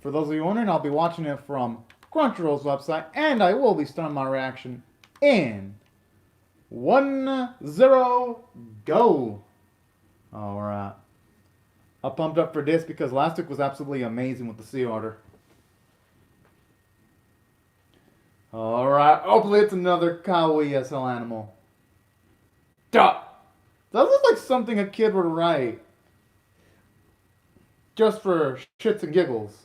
For those of you wondering, I'll be watching it from Crunchyroll's website, and I will be starting my reaction in 1-0 go. Alright. I'm pumped up for this because last week was absolutely amazing with the sea order. Alright, hopefully it's another kawaii SL animal. Duh! That looks like something a kid would write. Just for shits and giggles.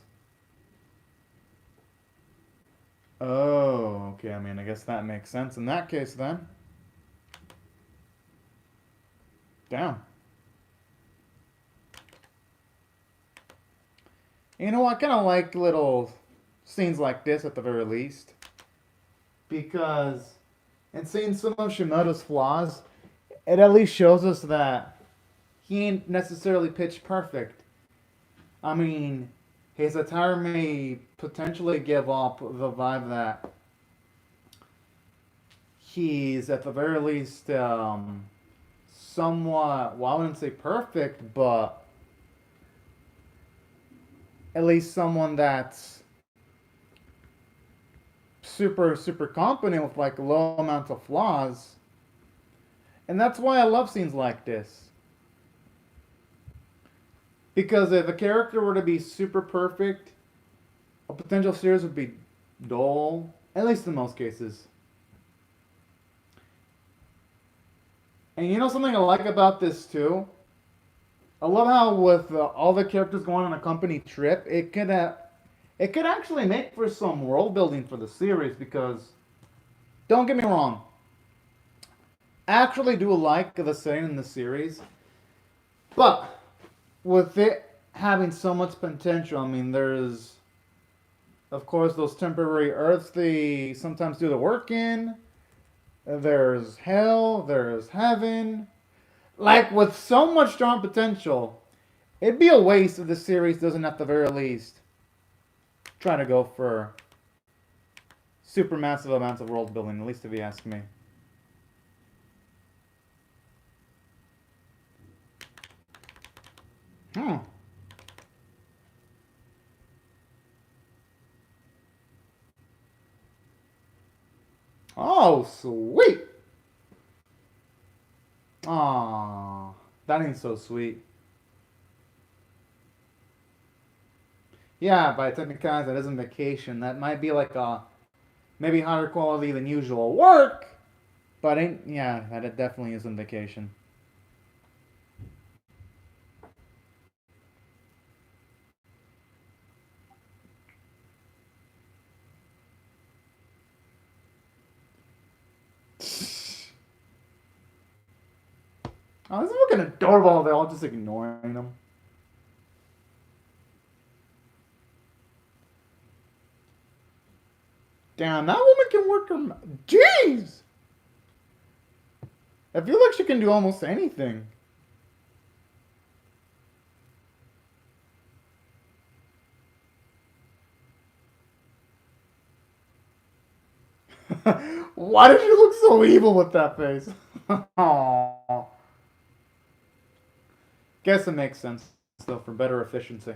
Oh, okay, I mean, I guess that makes sense in that case then. Damn. You know, I kind of like little scenes like this at the very least. Because in seeing some of Shimoda's flaws, it at least shows us that he ain't necessarily pitch perfect. I mean, his attire may potentially give off the vibe that he's at the very least somewhat, well, I wouldn't say perfect, but at least someone that's super competent with like low amounts of flaws. And that's why I love scenes like this. Because if a character were to be super perfect, a potential series would be dull, at least in most cases. And you know something I like about this too? I love how with all the characters going on a company trip, it could actually make for some world building for the series because, don't get me wrong, I actually do like the setting in the series, but with it having so much potential, I mean, there's, of course, those temporary Earths they sometimes do the work in. There's hell, there's heaven. Like, with so much strong potential, it'd be a waste if the series doesn't at the very least try to go for super massive amounts of world building, at least if you ask me. Hmm. Oh, sweet. Aww, that ain't so sweet. Yeah, by technicalities, that isn't vacation. That might be like a maybe higher quality than usual work, but ain't, yeah, that it definitely isn't vacation. Oh, this is looking adorable. They're all just ignoring him. Damn, that woman can work her. Jeez! I feel like she can do almost anything. Why does she look so evil with that face? Aww. Guess it makes sense, though, for better efficiency.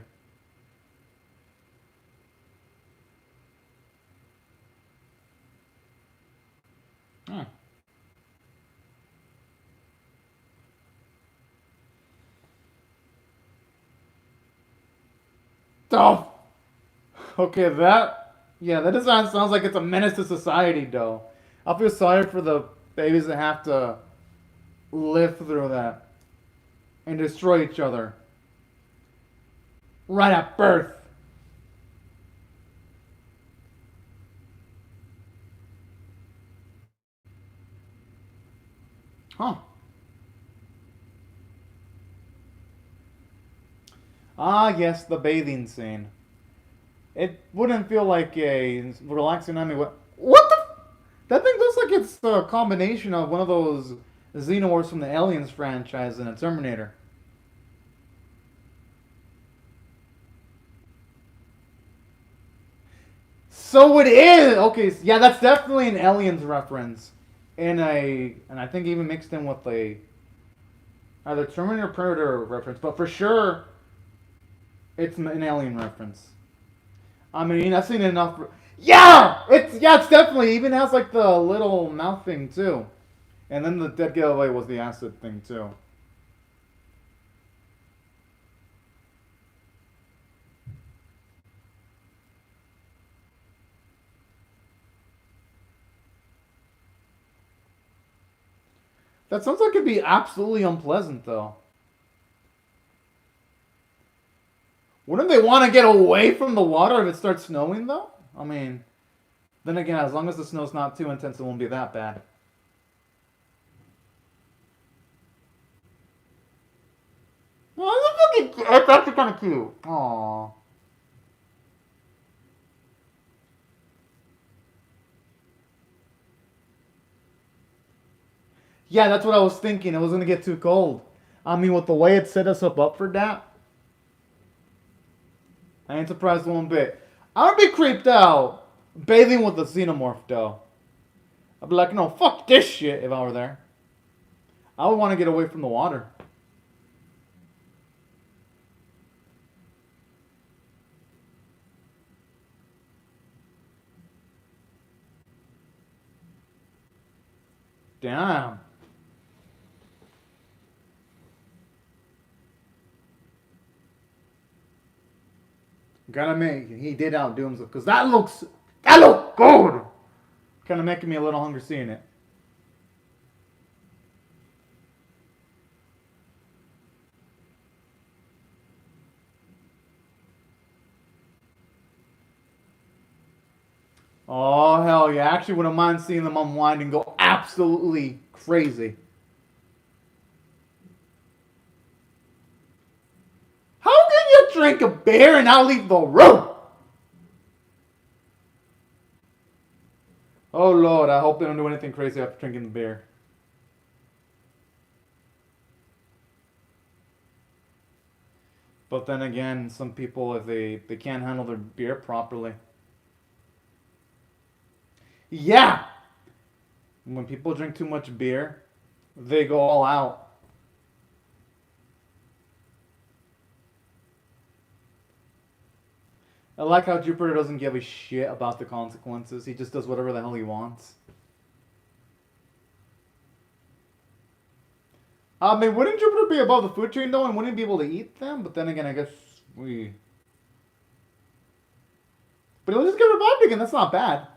Hmm. Oh! Okay, yeah, that design sounds like it's a menace to society, though. I feel sorry for the babies that have to live through that and destroy each other right at birth. Huh. Ah, yes, the bathing scene. It wouldn't feel like a relaxing anime. What the? That thing looks like it's a combination of one of those xenomorphs from the Aliens franchise and a Terminator. So it is. Okay, yeah, that's definitely an Aliens reference, and I think even mixed in with a either Terminator or Predator reference, but for sure, it's an Alien reference. I mean, I've seen it enough. It's definitely even has like the little mouth thing too, and then the dead giveaway was the acid thing too. That sounds like it'd be absolutely unpleasant though. Wouldn't they want to get away from the water if it starts snowing though? I mean, then again, as long as the snow's not too intense, it won't be that bad. Oh, it's actually kind of cute. Aww. Yeah, that's what I was thinking. It was gonna get too cold. I mean, with the way it set us up for that, I ain't surprised one bit. I would be creeped out bathing with the xenomorph though. I'd be like, no, fuck this shit if I were there. I would want to get away from the water. Damn. Gotta make he did outdo himself because that looked good. Kind of making me a little hungry seeing it. Oh hell yeah! I actually wouldn't mind seeing them unwind and go absolutely crazy. How can you drink a beer and not leave the room? Oh Lord, I hope they don't do anything crazy after drinking the beer. But then again, some people, if they can't handle their beer properly. Yeah! When people drink too much beer, they go all out. I like how Jupiter doesn't give a shit about the consequences. He just does whatever the hell he wants. I mean, wouldn't Jupiter be above the food chain though, and wouldn't be able to eat them? But then again, I guess we. But he'll just get revived again. That's not bad.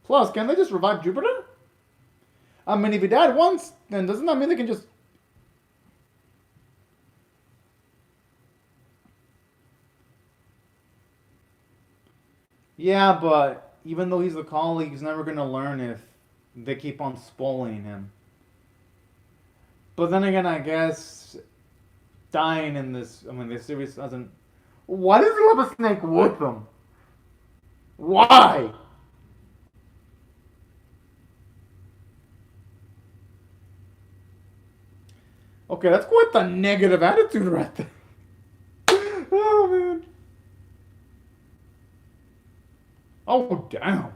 Plus, can they just revive Jupiter? I mean, if he died once, then doesn't that mean they can just... Yeah, but even though he's a colleague, he's never going to learn if they keep on spoiling him. But then again, I guess dying in this... I mean, this series doesn't... Why does he have a snake with him? Why? Okay, that's quite the negative attitude right there. Oh, man. Oh, damn.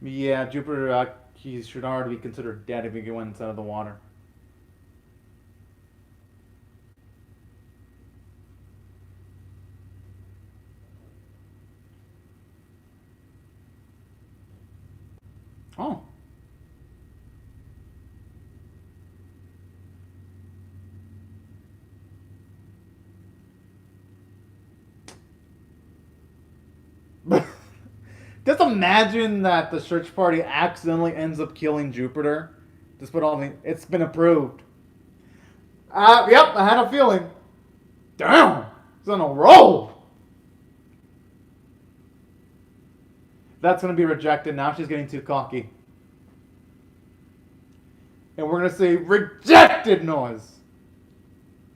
Yeah, Jupiter, he should already be considered dead if he went inside of the water. Oh. Just imagine that the search party accidentally ends up killing Jupiter. Just put all the... It's been approved. Yep, I had a feeling. Damn! It's on a roll! That's going to be rejected. Now she's getting too cocky. And we're going to say rejected noise.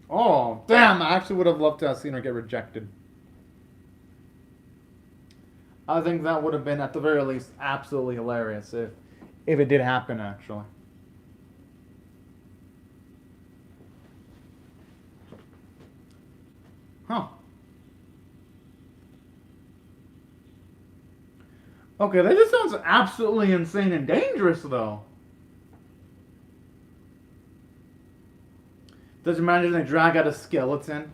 Oh, damn. I actually would have loved to have seen her get rejected. I think that would have been, at the very least, absolutely hilarious if it did happen, actually. Huh. Okay, that just sounds absolutely insane and dangerous, though. Does you imagine they drag out a skeleton?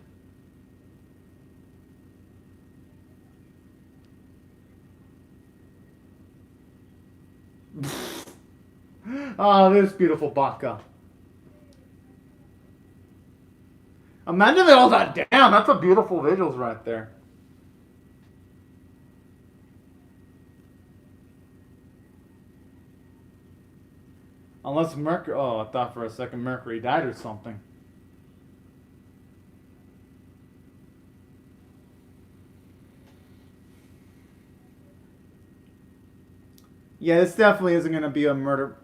Oh, this beautiful baka. Imagine they all that. Damn, that's a beautiful visuals right there. Unless Mercury. Oh, I thought for a second Mercury died or something. Yeah, this definitely isn't going to be a murder.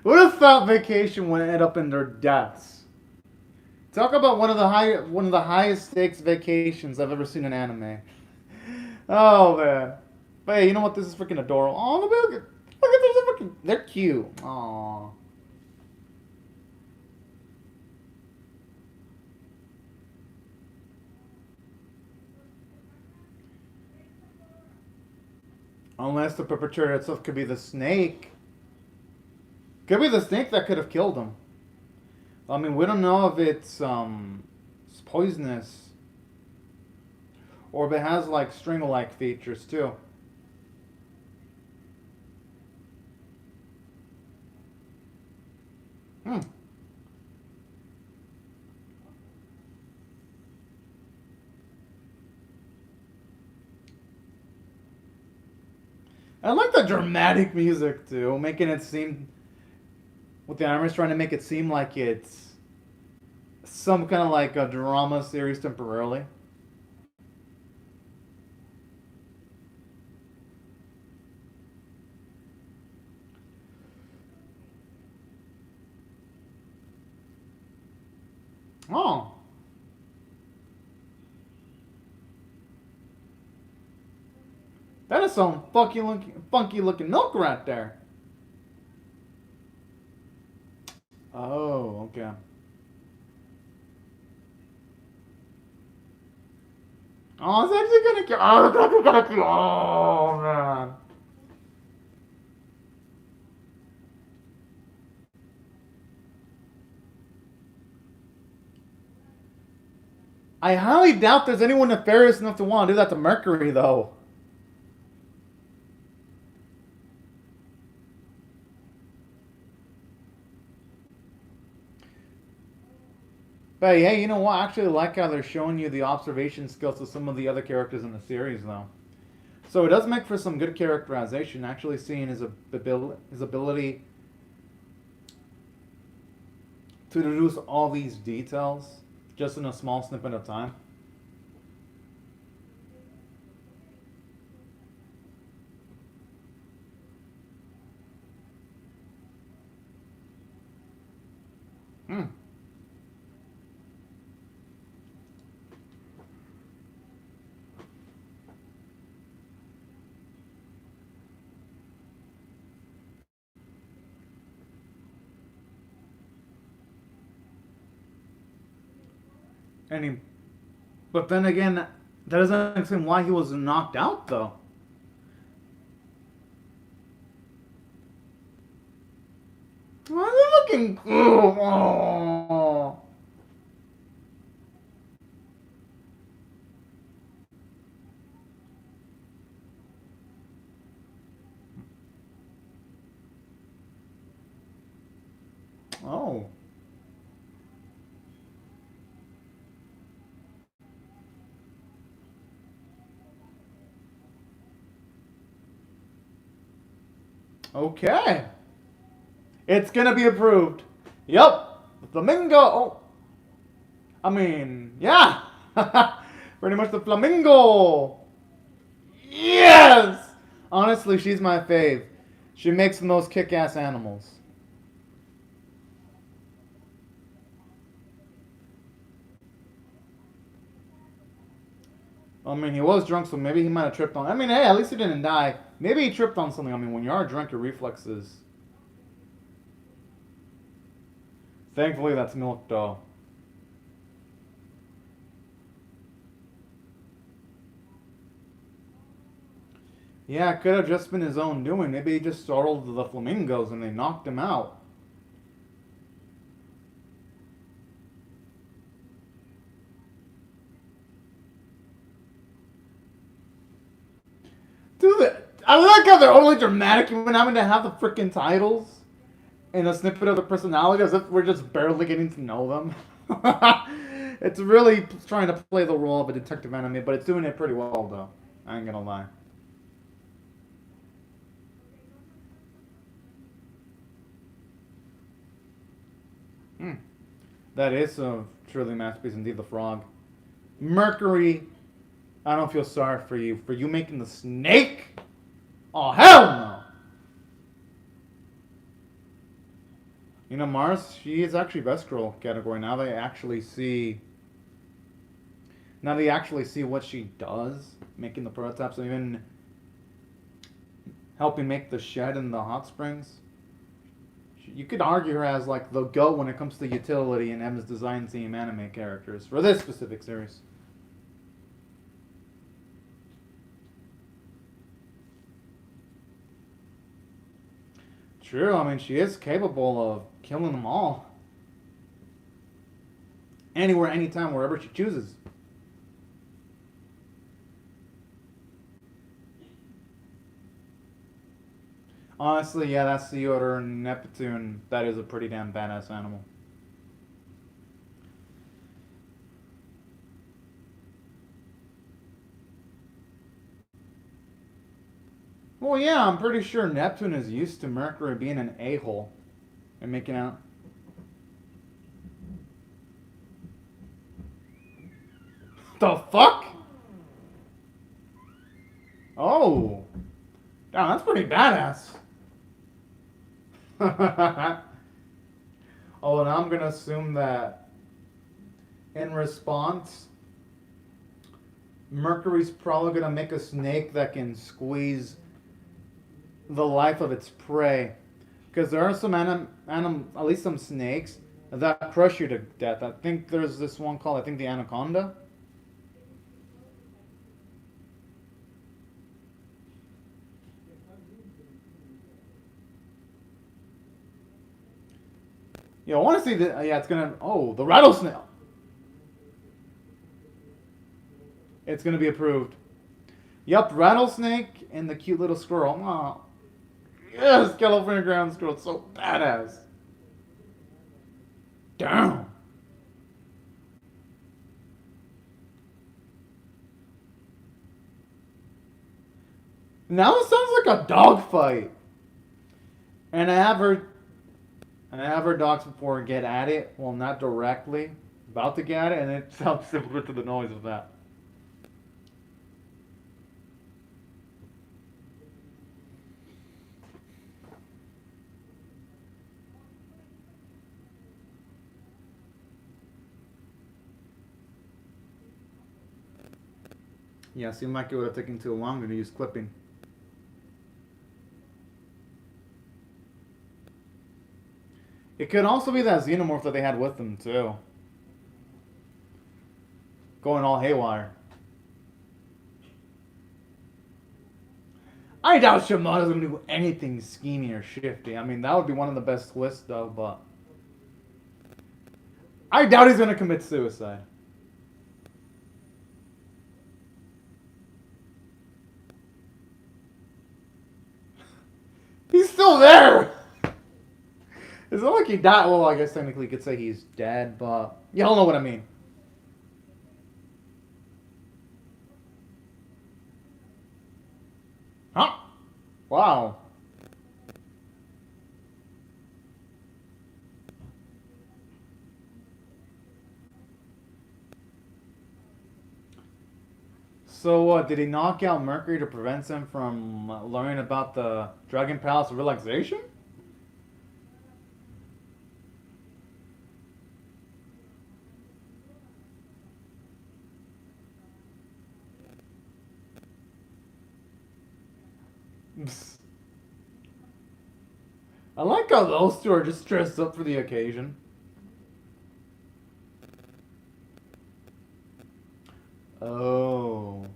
What if that vacation would end up in their deaths? Talk about one of the highest stakes vacations I've ever seen in anime. Oh man. But hey, you know what? This is freaking adorable. Oh, look at this freaking. They're cute. Aww. Unless the perpetrator itself could be the snake. Could be the snake that could have killed him. I mean, we don't know if it's poisonous or if it has like strangle-like features too. Hmm. I like the dramatic music too, making it seem with the armors trying to make it seem like it's some kind of like a drama series temporarily. Oh. That is some funky looking milk right there. Oh, okay. Oh, it's actually gonna kill. Oh, it's actually gonna kill. Oh, man. I highly doubt there's anyone nefarious enough to want to do that to Mercury, though. But hey, you know what? I actually like how they're showing you the observation skills of some of the other characters in the series, though. So it does make for some good characterization, actually seeing his ability to deduce all these details just in a small snippet of time. Hmm. And he, but then again, that doesn't explain why he was knocked out, though. Why are they looking? Oh. Oh. Okay. It's gonna be approved. Yep. The flamingo. Oh. I mean, yeah. Pretty much the flamingo. Yes. Honestly, she's my fave. She makes the most kick-ass animals. I mean, he was drunk, so maybe he might have tripped on. I mean, hey, at least he didn't die. Maybe he tripped on something. I mean, when you are drunk, your reflexes. Thankfully, that's milk, though. Yeah, it could have just been his own doing. Maybe he just startled the flamingos and they knocked him out. Dude, I like how they're only dramatic even having to have the freaking titles and a snippet of the personality as if we're just barely getting to know them. It's really trying to play the role of a detective anime, but it's doing it pretty well though. I ain't gonna lie. Hmm. That is a truly masterpiece indeed, the frog. Mercury, I don't feel sorry for you. For you making the snake? Oh, hell no! You know, Mars, she is actually best girl category. Now they actually see what she does, making the prototypes, and even helping make the shed and the hot springs. You could argue her as like the GOAT when it comes to utility in M's design team anime characters for this specific series. True, I mean, she is capable of killing them all. Anywhere, anytime, wherever she chooses. Honestly, yeah, that sea otter Neptune, that is a pretty damn badass animal. Well, yeah, I'm pretty sure Neptune is used to Mercury being an a-hole and making out. The fuck? Oh. Damn, that's pretty badass. Oh, and I'm gonna assume that in response, Mercury's probably gonna make a snake that can squeeze the life of its prey. Because there are some at least some snakes that crush you to death. I think there's this one called, I think the anaconda. Yeah, I want to see the. Yeah, it's gonna. Oh, the rattlesnake. It's gonna be approved. Yup, rattlesnake and the cute little squirrel. Oh, yes, California ground squirrel. It's so badass. Damn. Now it sounds like a dog fight. And I have heard dogs before get at it. Well, not directly. About to get at it, and it sounds similar to the noise of that. Yeah, seemed like it would have taken too long to use clipping. It could also be that xenomorph that they had with them too, going all haywire. I doubt Shimada's gonna do anything schemy or shifty. I mean, that would be one of the best twists though, but I doubt he's gonna commit suicide. He's still there! It's not like he died. Well, I guess technically you could say he's dead, but y'all know what I mean. Huh? Wow. So what? Did he knock out Mercury to prevent him from learning about the Dragon Palace of Relaxation? I like how those two are just dressed up for the occasion. Oh.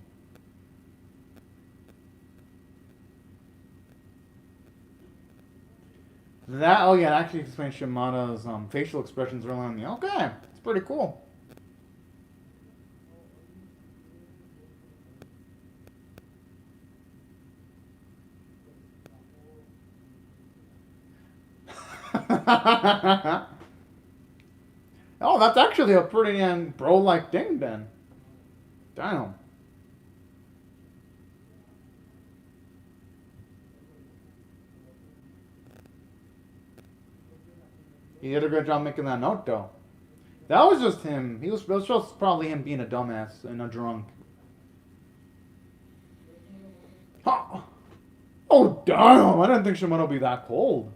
That, oh yeah, that actually explains Shimada's facial expressions early on. Okay, it's pretty cool. Oh, that's actually a pretty bro-like thing then. Damn. He did a good job making that note though. That was just him. It was just probably him being a dumbass and a drunk. Huh. Oh damn! I didn't think Shimano would be that cold.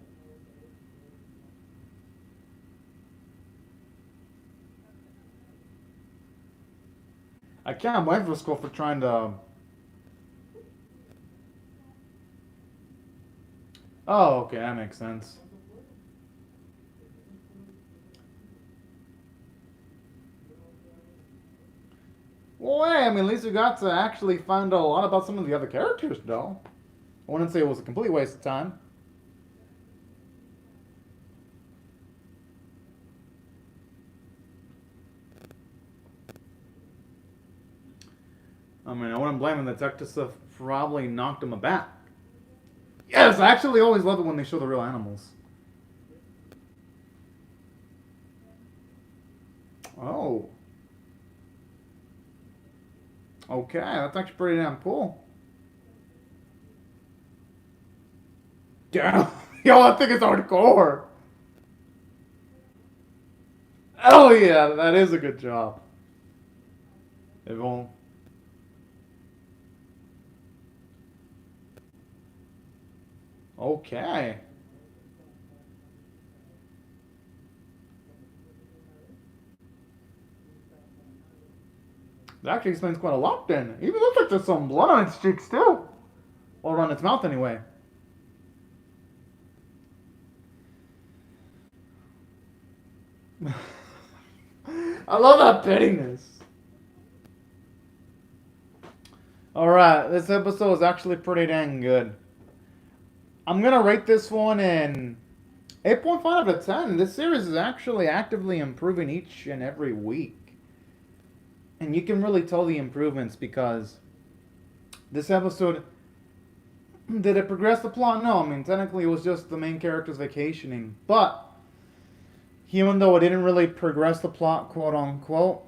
I can't blame Fusco for trying to. Oh, okay, that makes sense. Well, hey, I mean, at least we got to actually find out a lot about some of the other characters, though. I wouldn't say it was a complete waste of time. I mean, I wouldn't blame him. The detective stuff probably knocked him aback. Yes, I actually always love it when they show the real animals. Oh. Okay, that's actually pretty damn cool. Damn. Yo, I think it's hardcore. Oh yeah, that is a good job. It won't. Okay. That actually explains quite a lot then. Even looks like there's some blood on its cheeks too. Or on its mouth anyway. I love that pettiness. Alright, this episode is actually pretty dang good. I'm gonna rate this one in 8.5 out of 10. This series is actually actively improving each and every week. And you can really tell the improvements because this episode, did it progress the plot? No, I mean, technically it was just the main characters vacationing. But, even though it didn't really progress the plot, quote unquote,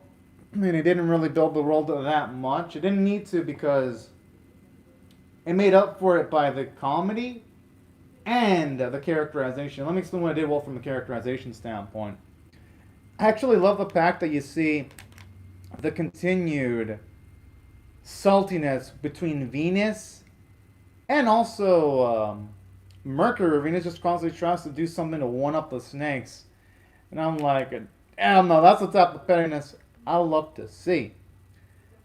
I mean, it didn't really build the world that much. It didn't need to because it made up for it by the comedy and the characterization. Let me explain what I did well from a characterization standpoint. I actually love the fact that you see the continued saltiness between Venus and also Mercury. Venus just constantly tries to do something to one up the snakes. And I'm like, damn, no, that's the type of pettiness I love to see.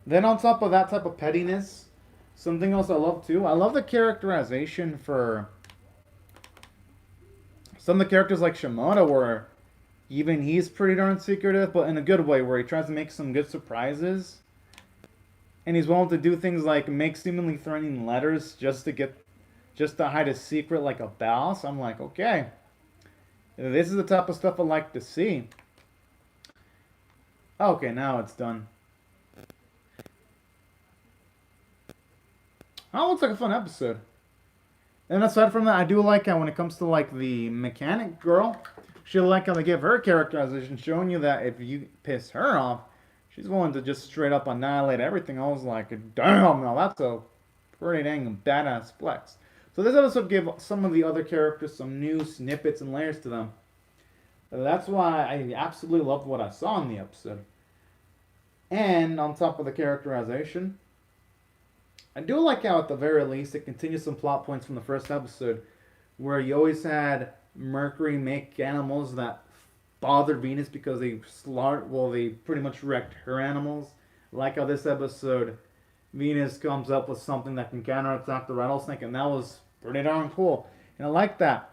Then on top of that type of pettiness, something else I love too, I love the characterization for some of the characters like Shimada, where even he's pretty darn secretive, but in a good way, where he tries to make some good surprises. And he's willing to do things like make seemingly threatening letters just to hide a secret like a boss. I'm like, okay, this is the type of stuff I like to see. Okay, now it's done. Oh, looks like a fun episode. And aside from that, I do like how when it comes to like the mechanic girl, she like how they give her characterization, showing you that if you piss her off, she's willing to just straight up annihilate everything. I was like, damn, now that's a pretty dang badass flex. So this episode gave some of the other characters some new snippets and layers to them. That's why I absolutely loved what I saw in the episode. And on top of the characterization, I do like how at the very least it continues some plot points from the first episode, where you always had Mercury make animals that bothered Venus because they pretty much wrecked her animals. Like how this episode, Venus comes up with something that can counterattack the rattlesnake, and that was pretty darn cool. And I like that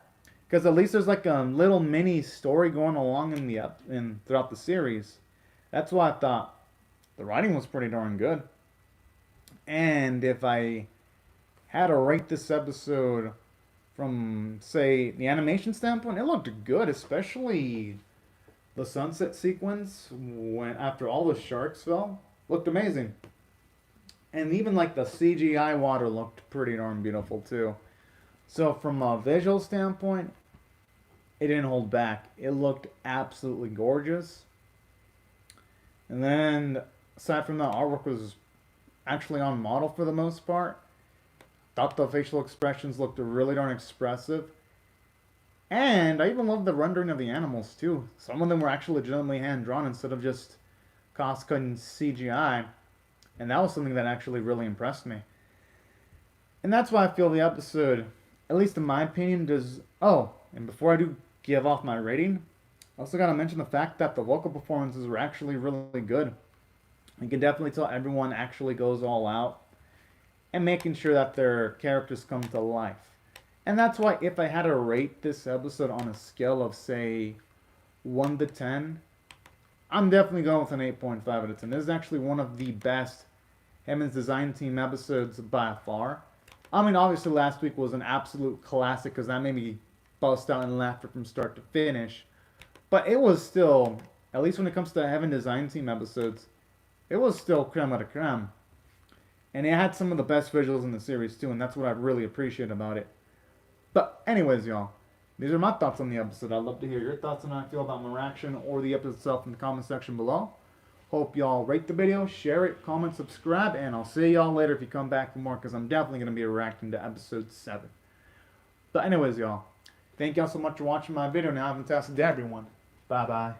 because at least there's like a little mini story going along in throughout the series. That's why I thought the writing was pretty darn good. And if I had to rate this episode from say the animation standpoint, it looked good, especially the sunset sequence when after all the sharks fell looked amazing. And even like the CGI water looked pretty darn beautiful too. So from a visual standpoint, it didn't hold back. It looked absolutely gorgeous. And then aside from that, artwork was actually on model for the most part. Thought the facial expressions looked really darn expressive. And I even loved the rendering of the animals too. Some of them were actually legitimately hand drawn instead of just cost cutting CGI. And that was something that actually really impressed me. And that's why I feel the episode, at least in my opinion, does. Oh, and before I do give off my rating, I also gotta mention the fact that the vocal performances were actually really good. You can definitely tell everyone actually goes all out and making sure that their characters come to life. And that's why if I had to rate this episode on a scale of, say, 1 to 10, I'm definitely going with an 8.5 out of 10. This is actually one of the best Hammond's Design Team episodes by far. I mean, obviously last week was an absolute classic because that made me bust out in laughter from start to finish. But it was still, at least when it comes to Heaven Design Team episodes, it was still creme de la creme. And it had some of the best visuals in the series too, and that's what I really appreciate about it. But anyways, y'all, these are my thoughts on the episode. I'd love to hear your thoughts on how I feel about my reaction or the episode itself in the comment section below. Hope y'all rate the video, share it, comment, subscribe, and I'll see y'all later if you come back for more, because I'm definitely going to be reacting to episode 7. But anyways, y'all, thank y'all so much for watching my video. Now have a fantastic day, everyone. Bye-bye.